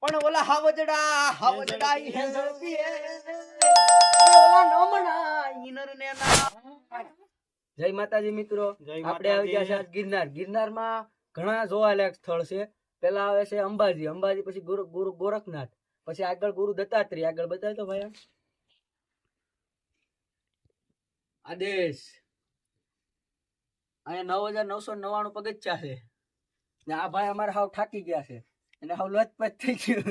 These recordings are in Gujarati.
પણ ઓલા હાવજડા ઈ હે ઝડપી ઓલા નમણા ઈનર ને ના જય માતાજી મિત્રો આપણે આવી ગયા છે આજ ગિરનારમાં ઘણા જોવાલાયક સ્થળ છે પેલા આવે છે અંબાજી પછી ગુરુ ગોરખનાથ પછી આગળ ગુરુ દત્તાત્રેય આગળ બતાય તો ભાઈ આદેશ અહીંયા 9999 પગથિયા છે ને આ ભાઈ અમારે હાવ થાકી ગયા છે અને હાવ લથપથ થઈ ગયું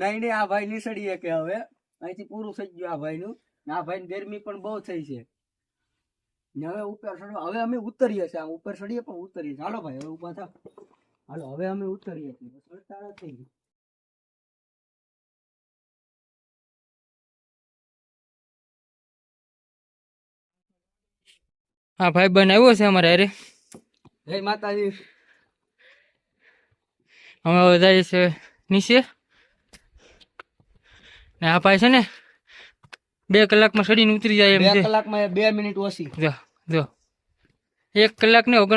નહીં આ ભાઈ નીસડીએ કે હવે અહીંથી પૂરું થઈ ગયું આ ભાઈનું આ ભાઈ ગરમી પણ બહુ થઈ છે ને હવે ઉપર હવે અમે ઉતરીએ છીએ આમ ઉપર ચડીએ પણ ઉતરીએ હાલો ભાઈ હવે ઉભા થાવ હાલો હવે અમે ઉતરીએ છીએ ચડતા થઈ ગયું હા ભાઈ બન આવ્યો છે અમારે અરે જય માતાજી અમે જાય છે નીચે ને આ ભાઈ છે ને 2 કલાકમાં ચડીને ઉતરી જાય એમ છે 2 કલાકમાં 2 મિનિટ ઓછી જો 1 કલાક ને 58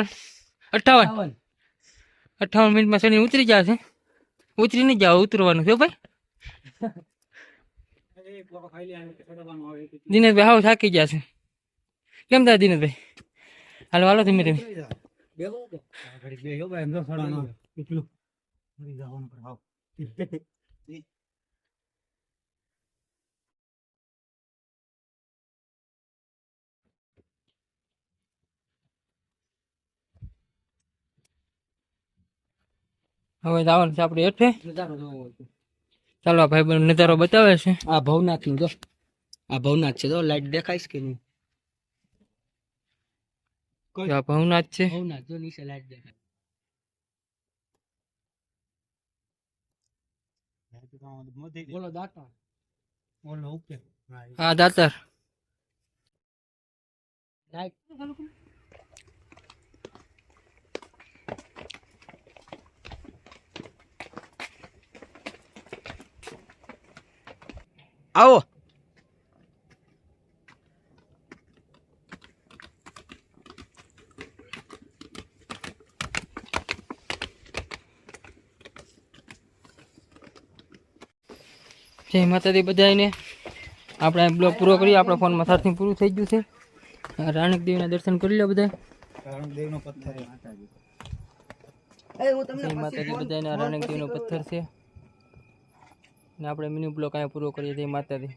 મિનિટમાં ચડીને ઉતરી જાય છે ઉતરી નહીં જાવ ઉતરવાનું છે ભાઈ દિનેશભાઈ હાવ થાકી ગયા છે કેમ થાય દિનેશભાઈ હાલો ધીમે ધીમે હવે જવાનું છે આપણે હેઠે ચાલો આ ભાઈ નજારો બતાવે છે આ ભવનાથ નું જો આ ભવનાથ છે તો લાઈટ દેખાઈશ કે નહીં ભવનાથ છે ભવનાથ જો નીચે લાઈટ દેખાય બોલો દાતા બોલો ઓકે હા દાતર લાઈટ આવો જય માતાજી બધાને આપણે બ્લોગ પૂરો કરી આપણા ફોનમાં સારથી પૂરું થઈ ગયું છે રાણક દેવીના દર્શન કરી લો બધા રાણક દેવનો પથ્થર જય માતાજી બધાને રાણક દેવનો પથ્થર છે ને આપણે મિની બ્લોગ અહીંયા પૂરો કરીએ જય માતાજી